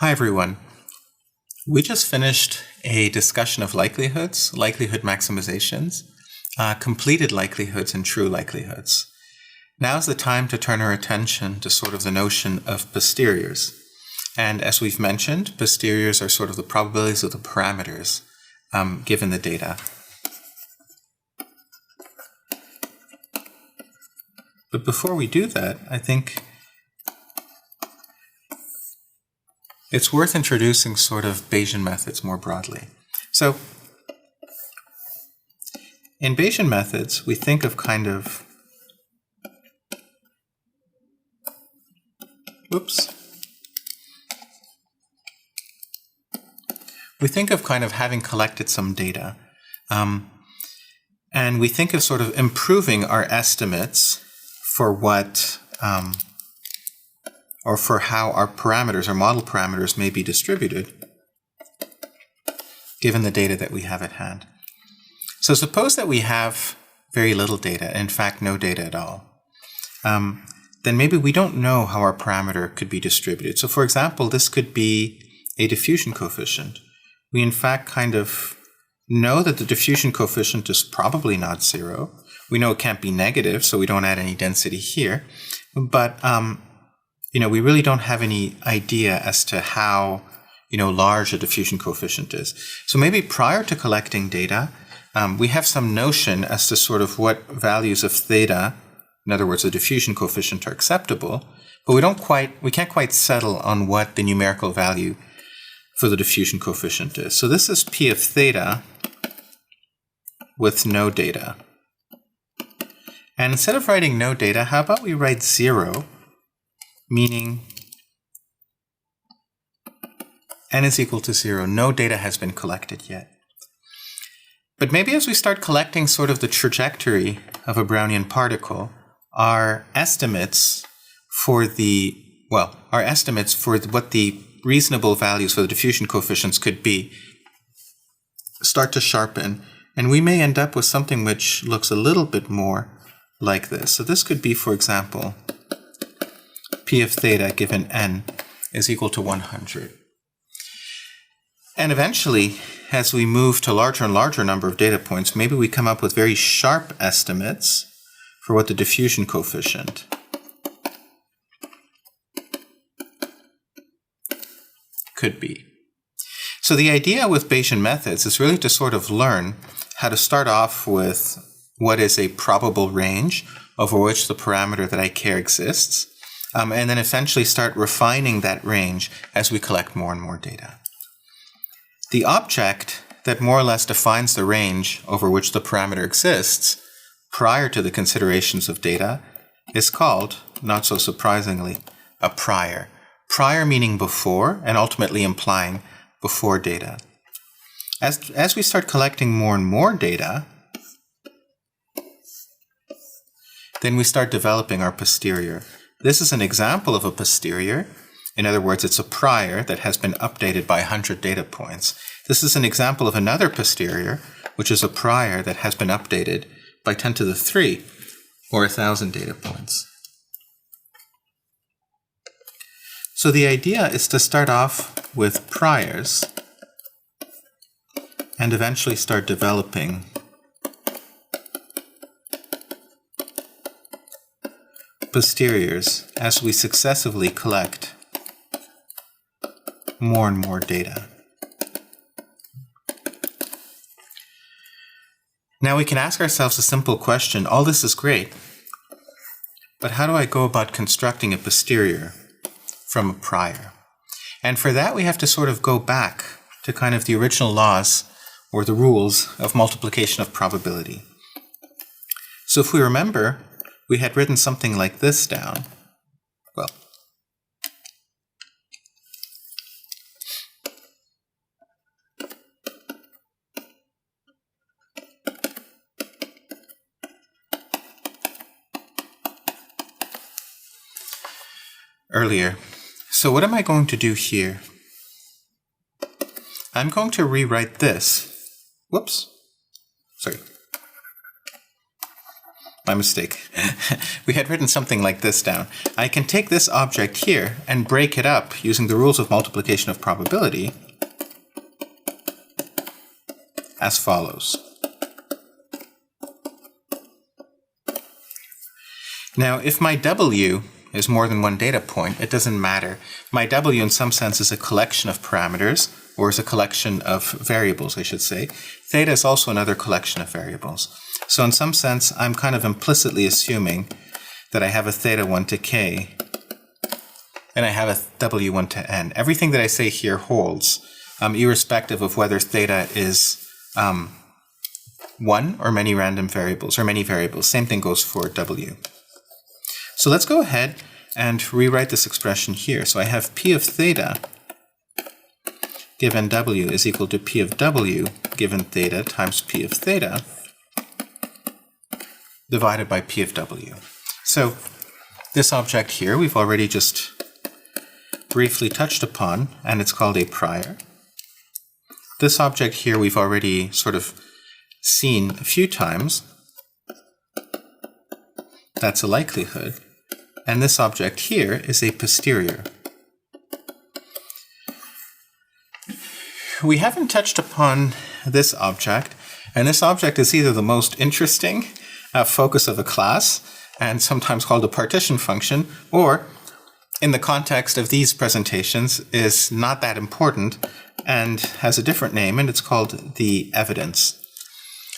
Hi everyone. We just finished a discussion of likelihoods, likelihood maximizations, completed likelihoods, and true likelihoods. Now's the time to turn our attention to sort of the notion of posteriors. And as we've mentioned, posteriors are sort of the probabilities of the parameters given the data. But before we do that, I think it's worth introducing sort of Bayesian methods more broadly. So, in Bayesian methods, we think of kind of, having collected some data. And we think of sort of improving our estimates for what, or for how our parameters, our model parameters, may be distributed, given the data that we have at hand. So suppose that we have very little data, in fact, no data at all. Then maybe we don't know how our parameter could be distributed. So for example, this could be a diffusion coefficient. We in fact kind of know that the diffusion coefficient is probably not zero. We know it can't be negative, so we don't add any density here. But we really don't have any idea as to how large a diffusion coefficient is. So maybe prior to collecting data, we have some notion as to sort of what values of theta, in other words, the diffusion coefficient, are acceptable, but we can't quite settle on what the numerical value for the diffusion coefficient is. So this is P of theta with no data. And instead of writing no data, how about we write 0, meaning n is equal to 0. No data has been collected yet. But maybe as we start collecting sort of the trajectory of a Brownian particle, our estimates for what the reasonable values for the diffusion coefficients could be start to sharpen, and we may end up with something which looks a little bit more like this. So this could be, for example, P of theta given n is equal to 100. And eventually, as we move to larger and larger number of data points, maybe we come up with very sharp estimates for what the diffusion coefficient could be. So the idea with Bayesian methods is really to sort of learn how to start off with what is a probable range over which the parameter that I care exists, and then eventually start refining that range as we collect more and more data. The object that more or less defines the range over which the parameter exists prior to the considerations of data is called, not so surprisingly, a prior. Prior meaning before, and ultimately implying before data. As we start collecting more and more data, then we start developing our posterior. This is an example of a posterior. In other words, it's a prior that has been updated by 100 data points. This is an example of another posterior, which is a prior that has been updated by 10 to the 3, or 1,000 data points. So the idea is to start off with priors and eventually start developing posteriors as we successively collect more and more data. Now we can ask ourselves a simple question. All this is great, but how do I go about constructing a posterior from a prior? And for that we have to sort of go back to kind of the original laws or the rules of multiplication of probability. So if we remember, we had written something like this down. Well, earlier. So what am I going to do here? I'm going to rewrite this. my mistake. We had written something like this down. I can take this object here and break it up using the rules of multiplication of probability as follows. Now, if my W is more than one data point, it doesn't matter. My W in some sense is a collection of parameters, or is a collection of variables, I should say. Theta is also another collection of variables. So in some sense, I'm kind of implicitly assuming that I have a theta 1 to k, and I have a W 1 to n. Everything that I say here holds, irrespective of whether theta is one or many random variables, or many variables. Same thing goes for W. So let's go ahead and rewrite this expression here. So I have P of theta given W is equal to P of W given theta times P of theta divided by P of W. So this object here we've already just briefly touched upon, and it's called a prior. This object here we've already sort of seen a few times. That's a likelihood. And this object here is a posterior. We haven't touched upon this object, and this object is either the most interesting focus of a class, and sometimes called a partition function, or in the context of these presentations is not that important and has a different name, and it's called the evidence.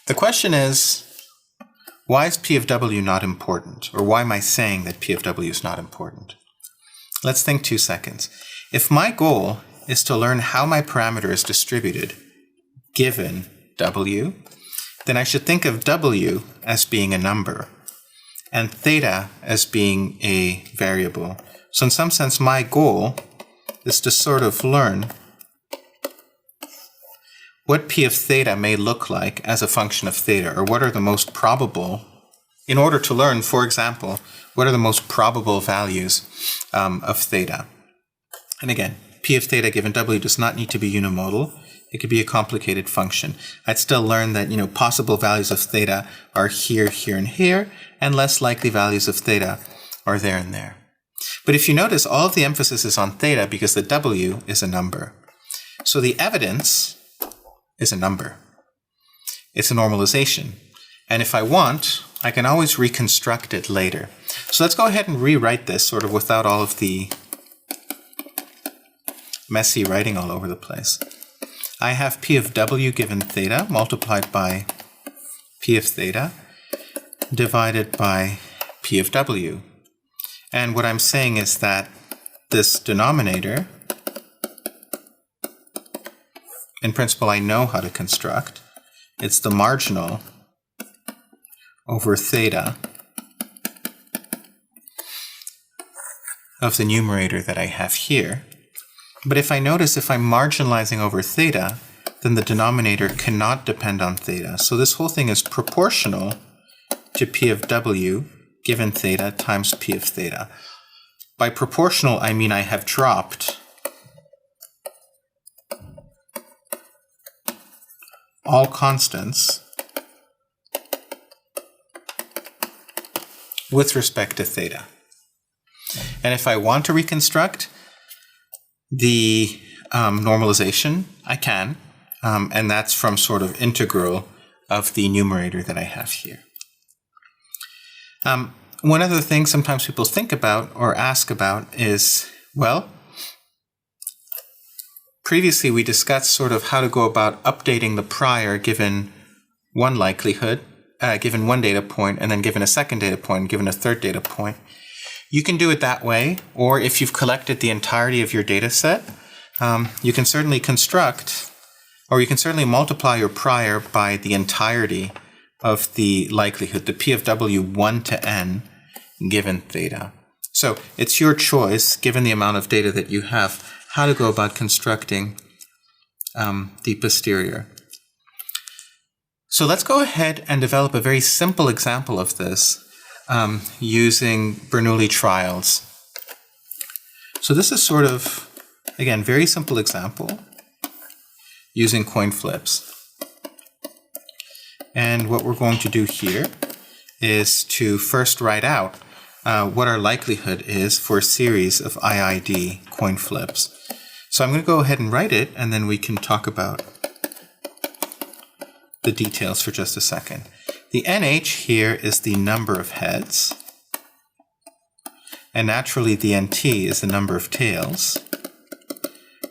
The question is, why is P of W not important? Or why am I saying that P of W is not important? Let's think 2 seconds. If my goal is to learn how my parameter is distributed given W, then I should think of W as being a number and theta as being a variable. So in some sense, my goal is to sort of learn what P of theta may look like as a function of theta, or what are the most probable, in order to learn, for example, what are the most probable values of theta. And again, P of theta given W does not need to be unimodal. It could be a complicated function. I'd still learn that, possible values of theta are here, here, and here, and less likely values of theta are there and there. But if you notice, all of the emphasis is on theta because the W is a number. So the evidence is a number. It's a normalization. And if I want, I can always reconstruct it later. So let's go ahead and rewrite this sort of without all of the messy writing all over the place. I have P of W given theta multiplied by P of theta divided by P of W. And what I'm saying is that this denominator, in principle, I know how to construct. It's the marginal over theta of the numerator that I have here. But if I'm marginalizing over theta, then the denominator cannot depend on theta. So this whole thing is proportional to P of W given theta times P of theta. By proportional, I mean I have dropped all constants with respect to theta. And if I want to reconstruct the normalization, I can, and that's from sort of integral of the numerator that I have here. One other thing sometimes people think about or ask about is, well, previously we discussed sort of how to go about updating the prior given one likelihood, given one data point, and then given a second data point, given a third data point. You can do it that way, or if you've collected the entirety of your data set, you can certainly construct, or you can certainly multiply your prior by the entirety of the likelihood, the P of W 1 to n given theta. So it's your choice, given the amount of data that you have, how to go about constructing the posterior. So let's go ahead and develop a very simple example of this using Bernoulli trials. So this is sort of, again, very simple example using coin flips. And what we're going to do here is to first write out what our likelihood is for a series of IID coin flips. So I'm going to go ahead and write it, and then we can talk about the details for just a second. The NH here is the number of heads, and naturally the NT is the number of tails.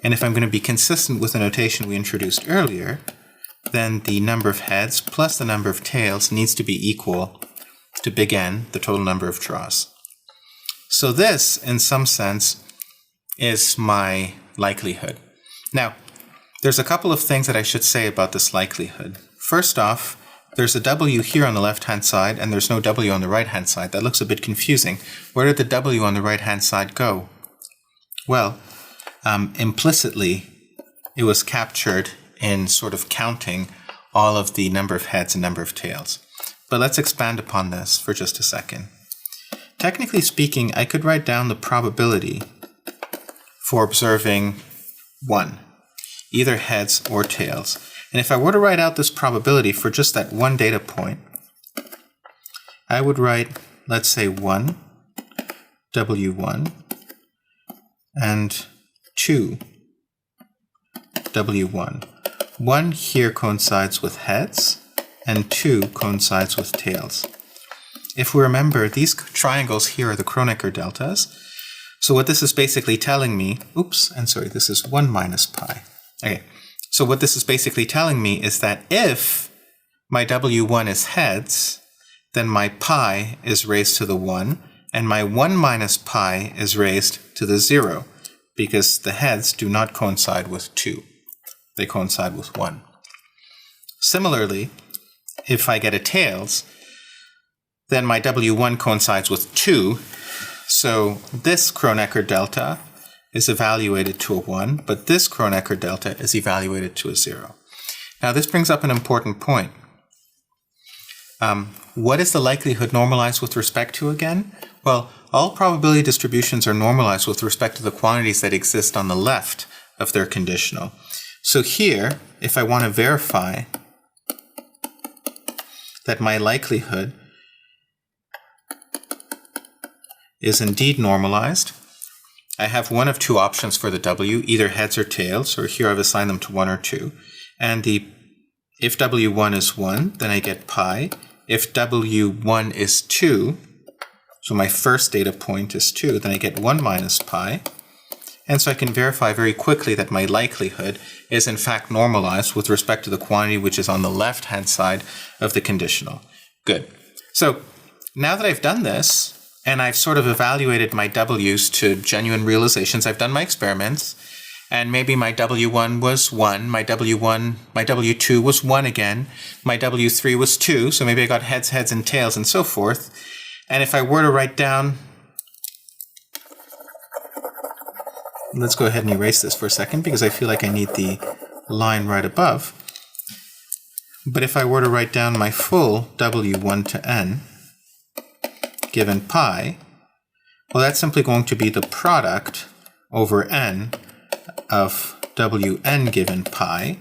And if I'm going to be consistent with the notation we introduced earlier, then the number of heads plus the number of tails needs to be equal to big N, the total number of draws. So this, in some sense, is my likelihood. Now, there's a couple of things that I should say about this likelihood. First off, there's a W here on the left-hand side, and there's no W on the right-hand side. That looks a bit confusing. Where did the W on the right-hand side go? Well, implicitly, it was captured in sort of counting all of the number of heads and number of tails. But let's expand upon this for just a second. Technically speaking, I could write down the probability for observing 1, either heads or tails. And if I were to write out this probability for just that one data point, I would write, let's say 1, W1, and 2, W1. 1 here coincides with heads, and 2 coincides with tails. If we remember, these triangles here are the Kronecker deltas. So what this is basically telling me, this is 1 minus pi. Okay. So what this is basically telling me is that if my W1 is heads, then my pi is raised to the 1, and my 1 minus pi is raised to the 0, because the heads do not coincide with 2. They coincide with 1. Similarly, if I get a tails, then my W1 coincides with 2, so this Kronecker delta is evaluated to a 1, but this Kronecker delta is evaluated to a 0. Now this brings up an important point. What is the likelihood normalized with respect to again? Well, all probability distributions are normalized with respect to the quantities that exist on the left of their conditional. So here, if I want to verify that my likelihood is indeed normalized, I have one of two options for the W, either heads or tails, or here I've assigned them to 1 or 2. And if W1 is 1, then I get pi. If W1 is 2, so my first data point is 2, then I get 1 minus pi. And so I can verify very quickly that my likelihood is in fact normalized with respect to the quantity which is on the left-hand side of the conditional. Good. So now that I've done this, and I've sort of evaluated my W's to genuine realizations, I've done my experiments, and maybe my W1 was 1, my W2 was 1 again, my W3 was 2, so maybe I got heads, heads, and tails, and so forth. And if I were to write down, let's go ahead and erase this for a second, because I feel like I need the line right above. But if I were to write down my full W1 to N, given pi, well, that's simply going to be the product over n of Wn given pi,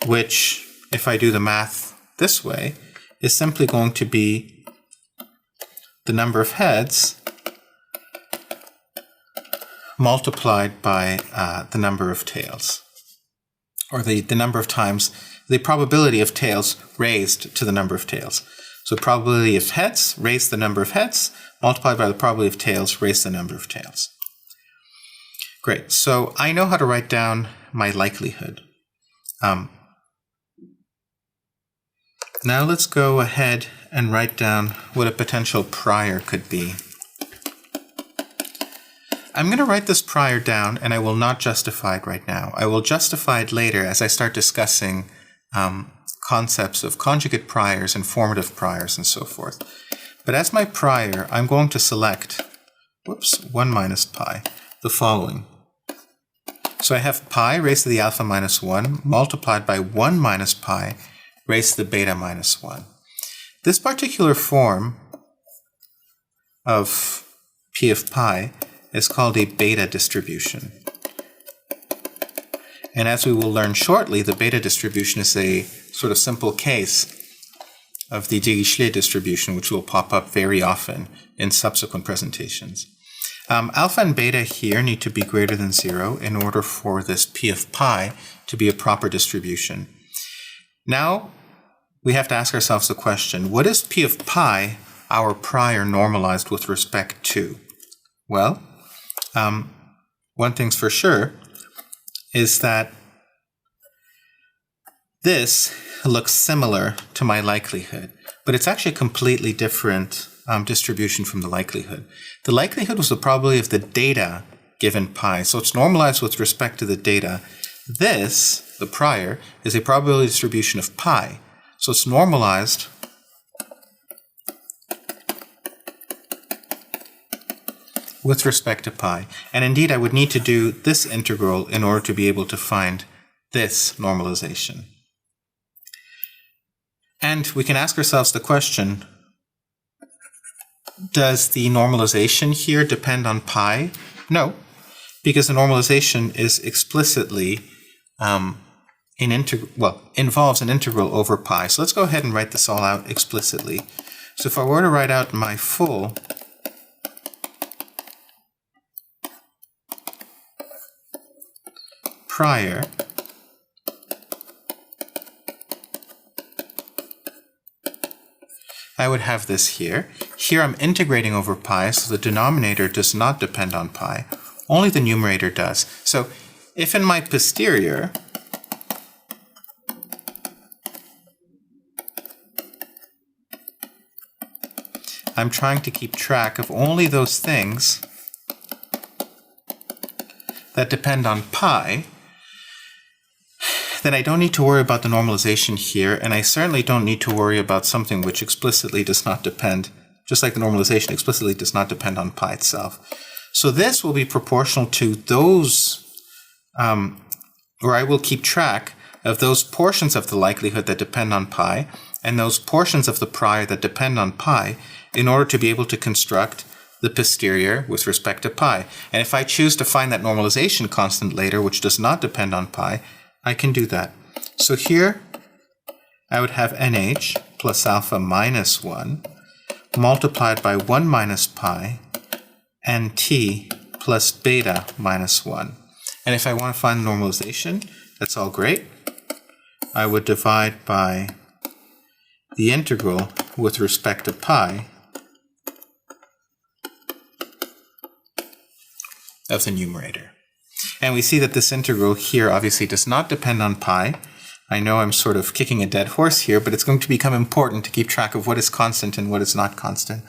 which, if I do the math this way, is simply going to be the number of heads multiplied by the number of tails, or the number of times, the probability of tails raised to the number of tails. So probability of heads raised the number of heads, multiplied by the probability of tails raised the number of tails. Great, so I know how to write down my likelihood. Now let's go ahead and write down what a potential prior could be. I'm going to write this prior down, and I will not justify it right now. I will justify it later as I start discussing concepts of conjugate priors and formative priors and so forth. But as my prior, I'm going to select, 1 minus pi, the following. So I have pi raised to the alpha minus 1 multiplied by 1 minus pi raised to the beta minus 1. This particular form of p of pi is called a beta distribution. And as we will learn shortly, the beta distribution is a sort of simple case of the Dirichlet distribution, which will pop up very often in subsequent presentations. Alpha and beta here need to be greater than 0 in order for this P of pi to be a proper distribution. Now, we have to ask ourselves the question, what is P of pi our prior normalized with respect to? Well, one thing's for sure is that this looks similar to my likelihood, but it's actually a completely different distribution from the likelihood. The likelihood was the probability of the data given pi, so it's normalized with respect to the data. This, the prior, is a probability distribution of pi, so it's normalized with respect to pi. And indeed, I would need to do this integral in order to be able to find this normalization. And we can ask ourselves the question, does the normalization here depend on pi? No, because the normalization is explicitly involves an integral over pi. So let's go ahead and write this all out explicitly. So if I were to write out my full prior I would have this here. Here I'm integrating over pi, so the denominator does not depend on pi. Only the numerator does. So if in my posterior I'm trying to keep track of only those things that depend on pi, then I don't need to worry about the normalization here, and I certainly don't need to worry about something which explicitly does not depend, just like the normalization explicitly does not depend on pi itself. So this will be proportional to those, or I will keep track of those portions of the likelihood that depend on pi, and those portions of the prior that depend on pi, in order to be able to construct the posterior with respect to pi. And if I choose to find that normalization constant later, which does not depend on pi, I can do that. So here I would have NH plus alpha minus 1 multiplied by 1 minus pi and t plus beta minus 1. And if I want to find normalization, that's all great. I would divide by the integral with respect to pi of the numerator. And we see that this integral here obviously does not depend on pi. I know I'm sort of kicking a dead horse here, but it's going to become important to keep track of what is constant and what is not constant.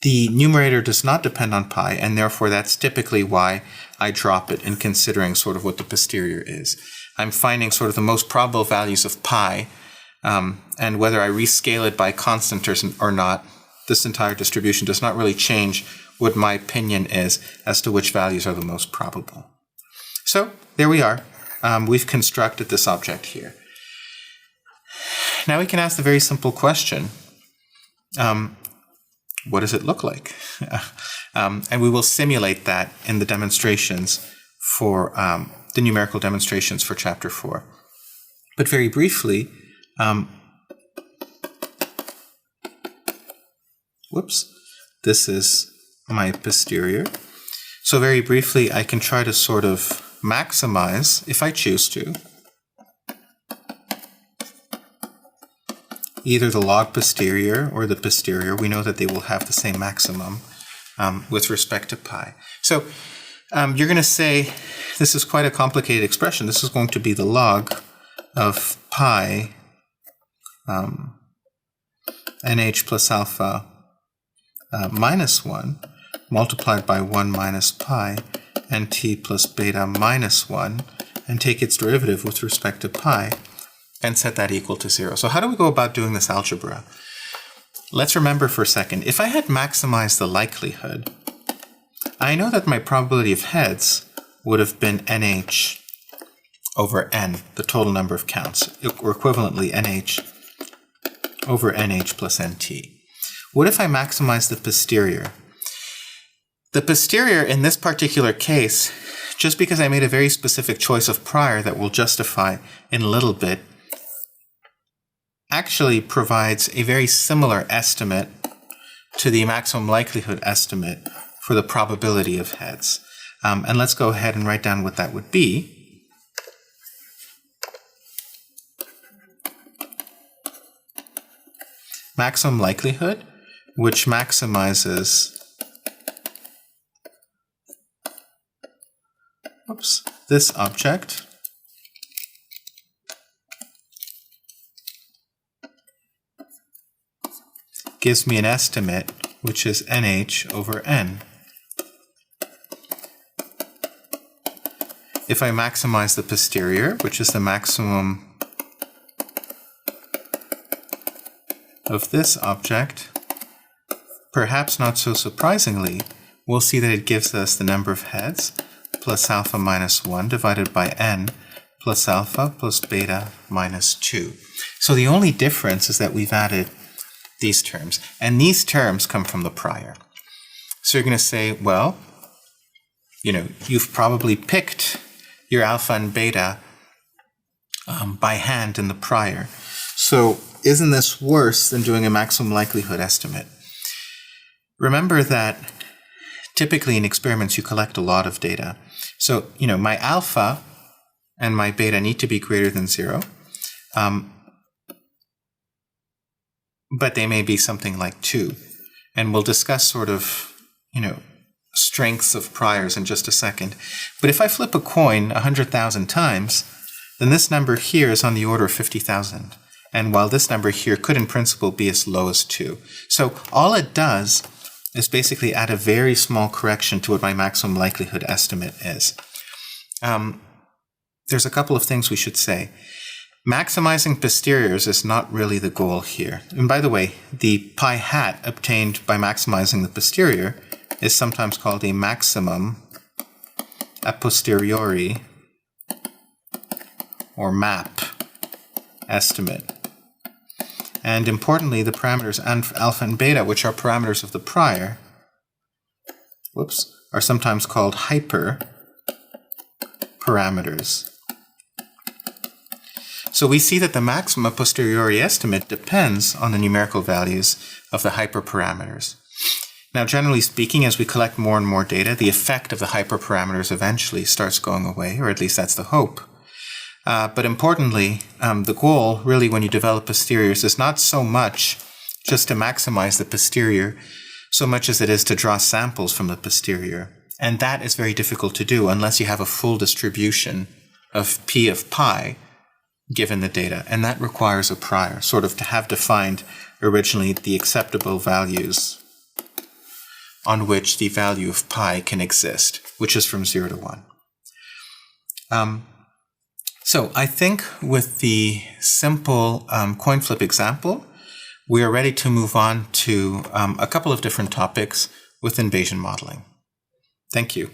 The numerator does not depend on pi, and therefore that's typically why I drop it in considering sort of what the posterior is. I'm finding sort of the most probable values of pi, and whether I rescale it by constant or not, this entire distribution does not really change what my opinion is as to which values are the most probable. So there we are. We've constructed this object here. Now we can ask the very simple question, what does it look like? And we will simulate that in the demonstrations for the numerical demonstrations for Chapter 4. But very briefly, this is my posterior. So very briefly, I can try to sort of maximize, if I choose to, either the log posterior or the posterior. We know that they will have the same maximum with respect to pi. So you're going to say, this is quite a complicated expression. This is going to be the log of pi nh plus alpha minus 1 multiplied by 1 minus pi and t plus beta minus 1, and take its derivative with respect to pi and set that equal to 0. So how do we go about doing this algebra? Let's remember for a second, if I had maximized the likelihood, I know that my probability of heads would have been nh over n, the total number of counts, or equivalently nh over nh plus nt. What if I maximize the posterior? The posterior in this particular case, just because I made a very specific choice of prior that we'll justify in a little bit, actually provides a very similar estimate to the maximum likelihood estimate for the probability of heads. And let's go ahead and write down what that would be. Maximum likelihood, which maximizes this object gives me an estimate which is nh over n. If I maximize the posterior, which is the maximum of this object, perhaps not so surprisingly, we'll see that it gives us the number of heads plus alpha minus 1 divided by n plus alpha plus beta minus 2. So the only difference is that we've added these terms, and these terms come from the prior. So you're going to say, well, you've probably picked your alpha and beta by hand in the prior. So isn't this worse than doing a maximum likelihood estimate? Remember that typically in experiments you collect a lot of data. So, my alpha and my beta need to be greater than 0. But they may be something like 2. And we'll discuss sort of, strengths of priors in just a second. But if I flip a coin 100,000 times, then this number here is on the order of 50,000. And while this number here could in principle be as low as 2. So all it does is basically add a very small correction to what my maximum likelihood estimate is. There's a couple of things we should say. Maximizing posteriors is not really the goal here. And by the way, the pi hat obtained by maximizing the posterior is sometimes called a maximum a posteriori or MAP estimate. And importantly, the parameters alpha and beta, which are parameters of the prior, are sometimes called hyper parameters. So we see that the maximum a posteriori estimate depends on the numerical values of the hyperparameters. Now, generally speaking, as we collect more and more data, the effect of the hyperparameters eventually starts going away, or at least that's the hope. But importantly, the goal, really, when you develop posteriors is not so much just to maximize the posterior, so much as it is to draw samples from the posterior. And that is very difficult to do unless you have a full distribution of P of pi given the data. And that requires a prior, sort of to have defined originally the acceptable values on which the value of pi can exist, which is from 0 to 1. So I think with the simple coin flip example, we are ready to move on to a couple of different topics within Bayesian modeling. Thank you.